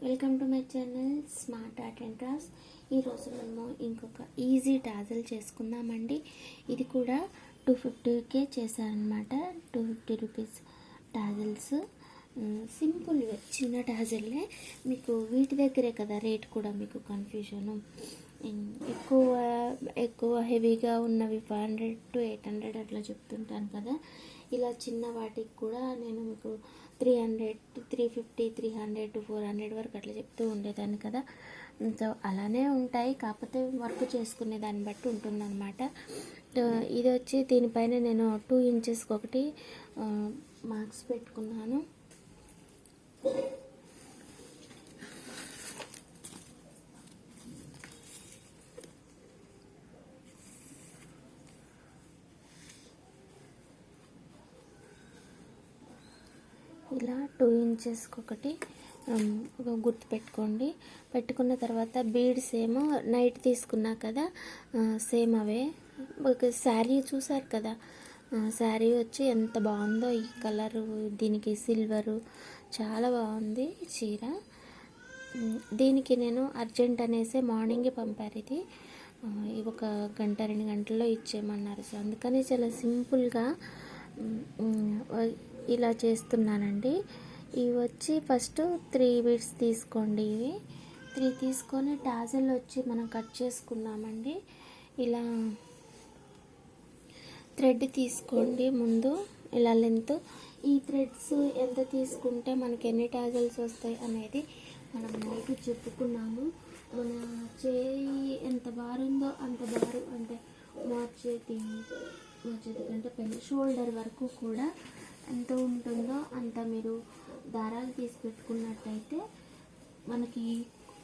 Welcome to my channel smart art and crafts. ఈరోజు మనము ఇంకొక ఈజీ టాజల్ చేసుకుందామండి. ఇది కూడా 250కే చేశారనమాట. 250 రూపీస్ టాజల్స్, సింపుల్గా చిన్న టాజల్లే. మీకు వీటి దగ్గరే కదా రేట్ కూడా మీకు కన్ఫ్యూజను. ఎక్కువ హెవీగా ఉన్నవి 500 to 800 అట్లా చెప్తుంటాను కదా. ఇలా చిన్న వాటికి కూడా నేను మీకు 300 to 350, 300 to 400 వరకు అట్లా చెప్తూ ఉండేదాన్ని కదా. సో అలానే ఉంటాయి, కాకపోతే వర్క్ చేసుకునే దాన్ని బట్టి ఉంటుందన్నమాట. ఇది వచ్చి దీనిపైన నేను 2 ఇంచెస్కి ఒకటి మార్క్స్ పెట్టుకున్నాను. ఇలా 2 ఇంచెస్కి ఒకటి గుర్తు పెట్టుకోండి. పెట్టుకున్న తర్వాత బీడ్స్ ఏమో నైట్ తీసుకున్నా కదా, సేమ్ అవే. ఒక శారీ చూసారు కదా, శారీ వచ్చి ఎంత బాగుందో. ఈ కలరు, దీనికి సిల్వరు చాలా బాగుంది చీర. దీనికి నేను అర్జెంట్ అనేసి మార్నింగే పంపారు. ఇది ఒక గంట 2 గంటల్లో ఇచ్చేయమన్నారు. సో అందుకని చాలా సింపుల్గా ఇలా చేస్తున్నానండి. ఇవి వచ్చి ఫస్ట్ 3 బీడ్స్ తీసుకోండి. ఇవి 3 తీసుకొని టాజల్ వచ్చి మనం కట్ చేసుకున్నామండి. ఇలా థ్రెడ్ తీసుకోండి ముందు, ఇలా లెంత్. ఈ థ్రెడ్స్ ఎంత తీసుకుంటే మనకి ఎన్ని టాజల్స్ వస్తాయి అనేది మనం నైట్ చెప్పుకున్నాము. మన చేయి ఎంత బారుందో అంత బారు, అంటే మోచేతి కంటే పైన షోల్డర్ వరకు కూడా ఎంత ఉంటుందో అంత మీరు దారాలు తీసి పెట్టుకున్నట్టయితే మనకి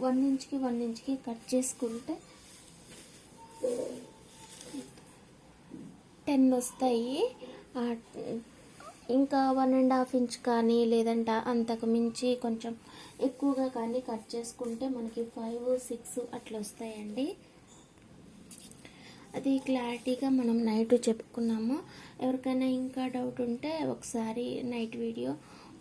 1 ఇంచ్కి 1 ఇంచ్కి కట్ చేసుకుంటే 10 వస్తాయి. ఇంకా 1.5 ఇంచ్ కానీ లేదంటే అంతకు మించి కొంచెం ఎక్కువగా కానీ కట్ చేసుకుంటే మనకి 5, 6 అట్లా వస్తాయండి. అది క్లారిటీగా మనం నైట్ చెప్పుకున్నాము. ఎవరికైనా ఇంకా డౌట్ ఉంటే ఒకసారి నైట్ వీడియో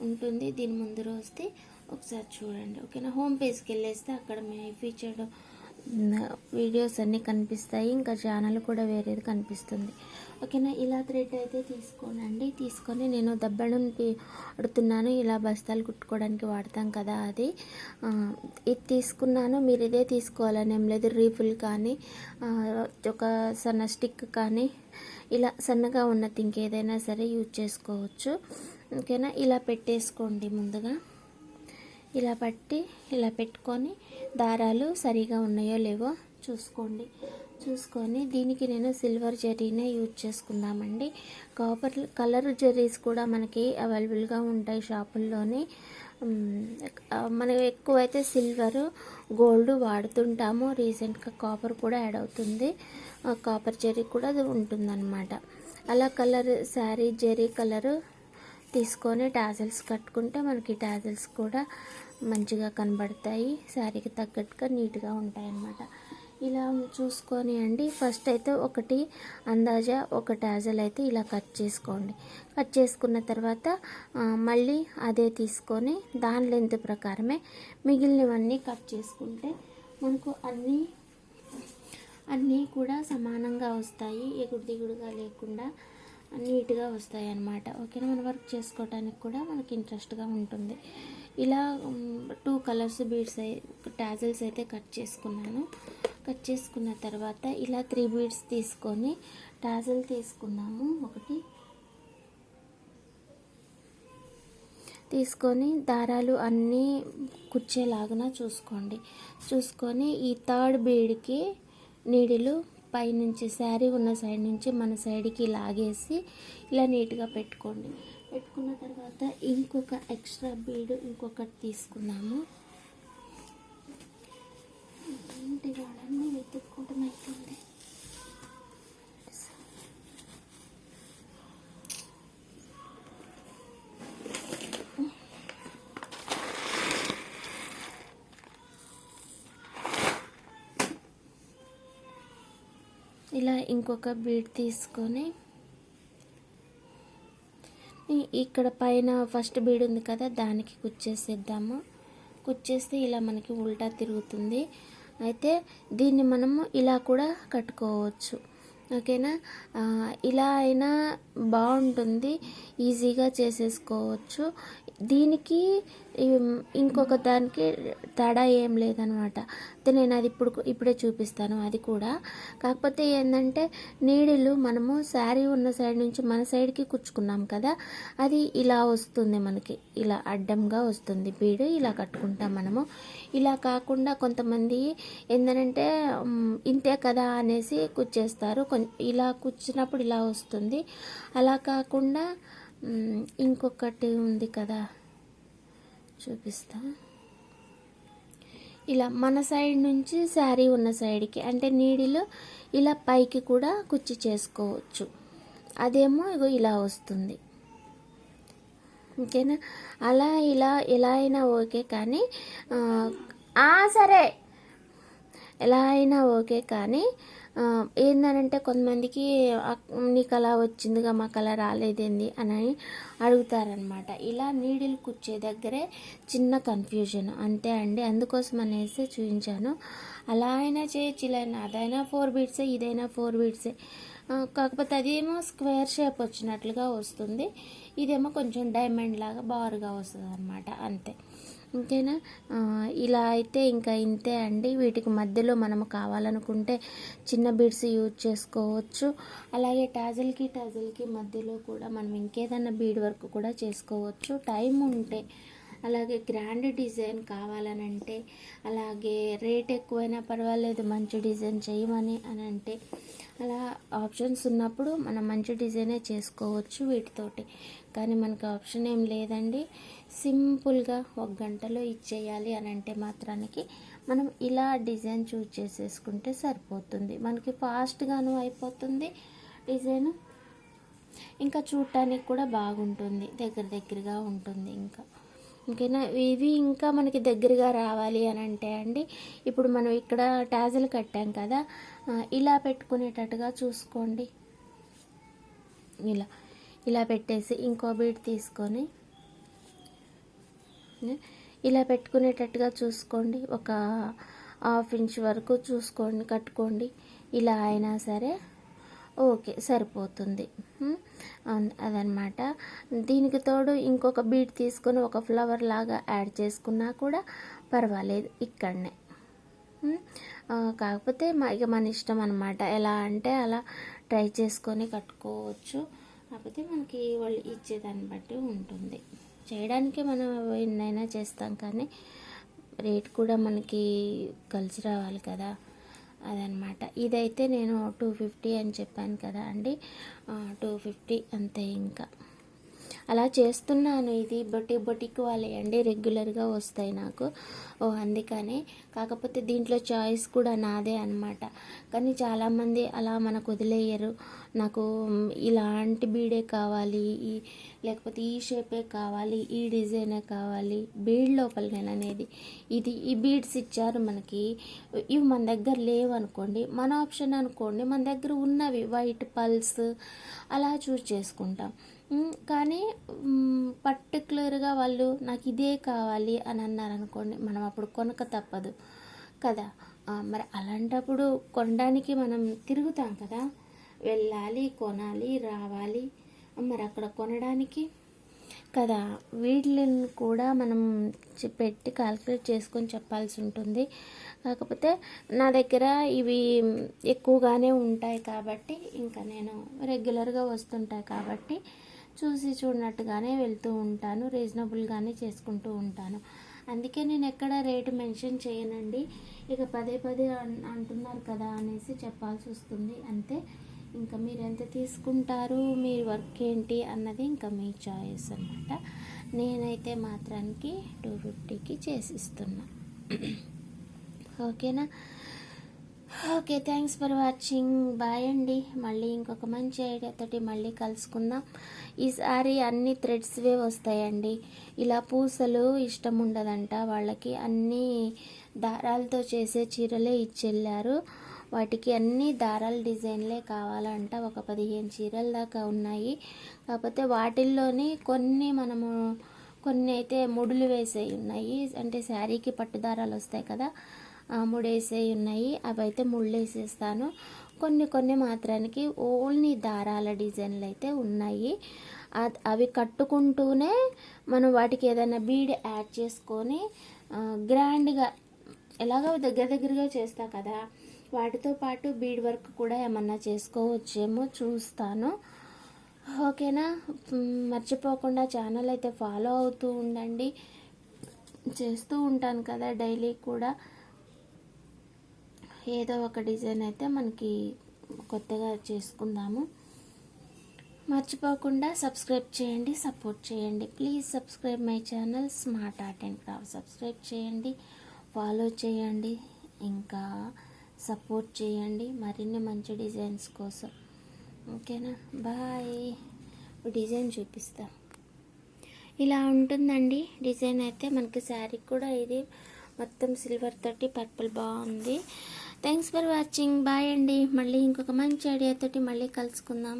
ఉంటుంది, దీని ముందు రోజుది ఒకసారి చూడండి, ఓకేనా. హోమ్ పేజ్కి వెళ్ళేస్తే అక్కడ మీ ఫీచర్డ్ వీడియోస్ అన్నీ కనిపిస్తాయి. ఇంకా ఛానల్ కూడా వేరేది కనిపిస్తుంది, ఓకేనా. ఇలా థ్రెడ్ అయితే తీసుకోనండి. తీసుకొని నేను దబ్బడం వాడుతున్నాను, ఇలా బస్తాలు కుట్టుకోవడానికి వాడతాం కదా, అది ఇది తీసుకున్నాను. మీరు ఇదే తీసుకోవాలని ఏం లేదు. రీఫుల్ కానీ ఒక సన్న స్టిక్ కానీ ఇలా సన్నగా ఉన్నది ఇంకేదైనా సరే యూజ్ చేసుకోవచ్చు, ఓకేనా. ఇలా పెట్టేసుకోండి ముందుగా. ఇలా ఇలా పెట్టుకొని దారాలు సరిగా ఉన్నాయో లేవో చూసుకొని దీనికి నేను సిల్వర్ జరీనే యూజ్ చేసుకుందామండి. కాపర్ కలర్ జరీస్ కూడా మనకి అవైలబుల్గా ఉంటాయి షాపుల్లోని. మనం ఎక్కువైతే సిల్వరు, గోల్డ్ వాడుతుంటాము. రీసెంట్గా కాపర్ కూడా యాడ్ అవుతుంది, కాపర్ జరీ కూడా అది ఉంటుందన్నమాట. అలా కలర్ శారీ జరీ కలరు తీసుకొని టాజల్స్ కట్టుకుంటే మనకి టాజల్స్ కూడా మంచిగా కనబడతాయి, శారీకి తగ్గట్టుగా నీట్గా ఉంటాయి అన్నమాట. ఇలా చూసుకొని అండి, ఫస్ట్ అయితే ఒకటి అందాజా ఒక టాజల్ అయితే ఇలా కట్ చేసుకోండి. కట్ చేసుకున్న తర్వాత మళ్ళీ అదే తీసుకొని దాని లెంత్ ప్రకారమే మిగిలినవన్నీ కట్ చేసుకుంటే మనకు అన్నీ కూడా సమానంగా వస్తాయి, ఎగుడు దిగుడుగా లేకుండా నీట్గా వస్తాయి అన్నమాట, ఓకేనా. మన వర్క్ చేసుకోవడానికి కూడా మనకి ఇంట్రెస్ట్గా ఉంటుంది. ఇలా 2 కలర్స్ బీడ్స్ టాజల్స్ అయితే కట్ చేసుకున్నాను. కట్ చేసుకున్న తర్వాత ఇలా 3 బీడ్స్ తీసుకొని టాజల్ తీసుకున్నాము. ఒకటి తీసుకొని దారాలు అన్నీ కుచ్చేలాగా చూసుకొని ఈ 3rd బీడ్కి నీడిలు పైనుంచి శారీ ఉన్న సైడ్ నుంచి మన సైడ్కి లాగేసి ఇలా నీట్గా పెట్టుకోండి. పెట్టుకున్న తర్వాత ఇంకొక ఎక్స్ట్రా బీడ్ ఇంకొకటి తీసుకున్నాము. ఇంటి వాళ్ళని వెతుక్కోవడం అవుతుంది. ఇలా ఇంకొక బీడ్ తీసుకొని ఇక్కడ పైన ఫస్ట్ బీడ్ ఉంది కదా, దానికి కుచ్చేసేద్దాము. కుచ్చేస్తే ఇలా మనకి ఉల్టా తిరుగుతుంది. అయితే దీన్ని మనము ఇలా కూడా కట్టుకోవచ్చు. ఓకేనా, ఇలా అయినా బాగుంటుంది, ఈజీగా చేసేసుకోవచ్చు. దీనికి ఇంకొక దానికి తేడా ఏం లేదనమాట. అయితే నేను అది ఇప్పుడే చూపిస్తాను అది కూడా. కాకపోతే ఏంటంటే నీడిలు మనము శారీ ఉన్న సైడ్ నుంచి మన సైడ్కి కుచ్చుకున్నాం కదా, అది ఇలా వస్తుంది మనకి, ఇలా అడ్డంగా వస్తుంది బీడు. ఇలా కట్టుకుంటాం మనము. ఇలా కాకుండా కొంతమంది ఏంటంటే ఇంతే కదా అనేసి కుచ్చేస్తారు. ఇలా కుచ్చినప్పుడు ఇలా వస్తుంది. అలా కాకుండా ఇంకొకటి ఉంది కదా, చూపిస్తా. ఇలా మన సైడ్ నుంచి శారీ ఉన్న సైడ్కి, అంటే నీడిలో ఇలా పైకి కూడా కుచ్చి చేసుకోవచ్చు. అదేమో ఇగో ఇలా వస్తుంది. ఓకేనా, అలా ఇలా ఎలా అయినా ఓకే, కానీ సరే ఎలా అయినా ఓకే, కానీ ఏందనంటే కొంతమందికి నీకు అలా వచ్చిందిగా మాకు అలా రాలేదేంది అని అడుగుతారనమాట. ఇలా నీడిల్ కుచ్చే దగ్గరే చిన్న కన్ఫ్యూజన్ అంతే అండి. అందుకోసం అనేసి చూపించాను. అలా అయినా చేయొచ్చు, ఇలా అయినా. అదైనా 4 బీట్సే, ఇదైనా 4 బీట్సే. కాకపోతే అదేమో స్క్వేర్ షేప్ వచ్చినట్లుగా వస్తుంది, ఇదేమో కొంచెం డైమండ్ లాగా బారుగా వస్తుంది అనమాట, అంతే. ఇంకేనా, ఇలా అయితే ఇంకా ఇంతే అండి. వీటికి మధ్యలో మనము కావాలనుకుంటే చిన్న బీడ్స్ యూజ్ చేసుకోవచ్చు. అలాగే టాజల్కి మధ్యలో కూడా మనం ఇంకేదన్నా బీడ్ వర్క్ కూడా చేసుకోవచ్చు టైం ఉంటే. అలాగే గ్రాండ్ డిజైన్ కావాలనంటే, అలాగే రేట్ ఎక్కువైనా పర్వాలేదు మంచి డిజైన్ చేయమని అని అంటే, అలా ఆప్షన్స్ ఉన్నప్పుడు మనం మంచి డిజైనే చేసుకోవచ్చు వీటితోటి. కానీ మనకు ఆప్షన్ ఏం లేదండి. సింపుల్గా 1 గంటలో ఇచ్చేయాలి అని అంటే మాత్రానికి మనం ఇలా డిజైన్ చూజ్ చేసేసుకుంటే సరిపోతుంది. మనకి ఫాస్ట్గాను అయిపోతుంది డిజైన్, ఇంకా చూడటానికి కూడా బాగుంటుంది, దగ్గరగా ఉంటుంది. ఇంకేనా, ఇవి ఇంకా మనకి దగ్గరగా రావాలి అని అంటే అండి, ఇప్పుడు మనం ఇక్కడ టాజల్ కట్టాం కదా, ఇలా పెట్టుకునేటట్టుగా చూసుకోండి. ఇలా పెట్టేసి ఇంకో బీడ్ తీసుకొని ఇలా పెట్టుకునేటట్టుగా చూసుకోండి. ఒక 1/2 ఇంచ్ వరకు చూసుకోండి, కట్టుకోండి. ఇలా అయినా సరే ఓకే, సరిపోతుంది. అదనమాట. దీనికి తోడు ఇంకొక బీడ్ తీసుకొని ఒక ఫ్లవర్ లాగా యాడ్ చేసుకున్నా కూడా పర్వాలేదు ఇక్కడనే. కాకపోతే ఇక మన ఇష్టం అనమాట, ఎలా అంటే అలా ట్రై చేసుకొని కట్టుకోవచ్చు. కాకపోతే మనకి వాళ్ళు ఇచ్చేదాన్ని బట్టి ఉంటుంది. చేయడానికే మనం ఎన్నైనా చేస్తాం, కానీ రేట్ కూడా మనకి కలిసి రావాలి కదా, అదనమాట. ఇదైతే నేను 250 అని చెప్పాను కదా అండి, 250 అంతే. ఇంకా అలా చేస్తున్నాను. ఇది బొటిక్ వాళ్ళే అండి, రెగ్యులర్గా వస్తాయి నాకు, అందుకనే. కాకపోతే దీంట్లో చాయిస్ కూడా నాదే అనమాట. కానీ చాలామంది అలా మనకు వదిలేయరు. నాకు ఇలాంటి బీడే కావాలి, లేకపోతే ఈ షేపే కావాలి, ఈ డిజైనే కావాలి, బీడ్ లోపల నేను అనేది ఈ బీడ్స్ ఇచ్చారు మనకి, ఇవి మన దగ్గర లేవు అనుకోండి, మన ఆప్షన్ అనుకోండి, మన దగ్గర ఉన్నవి వైట్ పల్స్ అలా చూస్ చేసుకుంటాం. కానీ పర్టికులర్గా వాళ్ళు నాకు ఇదే కావాలి అని అన్నారనుకోండి, మనం అప్పుడు కొనక తప్పదు కదా. మరి అలాంటప్పుడు కొనడానికి మనం తిరుగుతాం కదా, వెళ్ళాలి, కొనాలి, రావాలి. మరి అక్కడ కొనడానికి కదా వీటిని కూడా మనం పెట్టి కాల్కులేట్ చేసుకొని చెప్పాల్సి ఉంటుంది. కాకపోతే నా దగ్గర ఇవి ఎక్కువగానే ఉంటాయి కాబట్టి, ఇంకా నేను రెగ్యులర్గా వస్తుంటాయి కాబట్టి చూసి చూడనట్టుగానే వెళ్తూ ఉంటాను, రీజనబుల్గానే చేసుకుంటూ ఉంటాను. అందుకే నేను ఎక్కడ రేటు మెన్షన్ చేయనండి. ఇక పదే అంటున్నారు కదా అనేసి చెప్పాల్సి వస్తుంది, అంతే. ఇంకా మీరు ఎంత తీసుకుంటారు, మీ వర్క్ ఏంటి అన్నది ఇంకా మీ చాయిస్ అన్నమాట. నేనైతే మాత్రానికి 250కి చేసిస్తున్నా. ఓకేనా, okay, thanks for watching, bye అండి. మళ్ళీ ఇంకొక మంచి ఐడియాతోటి మళ్ళీ కలుసుకుందాం. ఈసారి అన్ని థ్రెడ్స్వే వస్తాయండి. ఇలా పూసలు ఇష్టం ఉండదంట వాళ్ళకి, అన్నీ దారాలతో చేసే చీరలే ఇచ్చెళ్ళారు. వాటికి అన్ని దారాల డిజైన్లే కావాలంట. ఒక 15 చీరల దాకా ఉన్నాయి. కాకపోతే వాటిల్లోని కొన్ని అయితే ముడులు వేసేవి ఉన్నాయి, అంటే శారీకి పట్టుదారాలు వస్తాయి కదా, ఆ ముడేసేవి ఉన్నాయి, అవి అయితే ముళ్ళు వేసేస్తాను. కొన్ని మాత్రానికి ఓన్లీ దారాల డిజైన్లు అయితే ఉన్నాయి. అవి కట్టుకుంటూనే మనం వాటికి ఏదైనా బీడ్ యాడ్ చేసుకొని గ్రాండ్గా ఎలాగో దగ్గరగా చేస్తా కదా, వాటితో పాటు బీడ్ వర్క్ కూడా ఏమన్నా చేసుకోవచ్చేమో చూస్తాను. ఓకేనా? మర్చిపోకుండా ఛానల్ అయితే ఫాలో అవుతూ ఉండండి. చేస్తూ ఉంటాను కదా డైలీ కూడా ఏదో ఒక డిజైన్ అయితే మనకి కొత్తగా చేసుకుందాము. మర్చిపోకుండా సబ్స్క్రైబ్ చేయండి, సపోర్ట్ చేయండి. Please subscribe my channel smart art and craft. Subscribe చేయండి, ఫాలో చేయండి, ఇంకా సపోర్ట్ చేయండి మరిన్ని మంచి డిజైన్స్ కోసం. ఓకేనా? బాయ్. డిజైన్ చూపిస్తా. ఇలా ఉంటుందండి డిజైన్ అయితే. మనకి శారీ కూడా ఇది మొత్తం సిల్వర్ తోటి పర్పుల్ బాగుంది. Thanks for watching. బాయ్ అండి. మళ్ళీ ఇంకొక మంచి ఐడియాతోటి మళ్ళీ కలుసుకుందాం.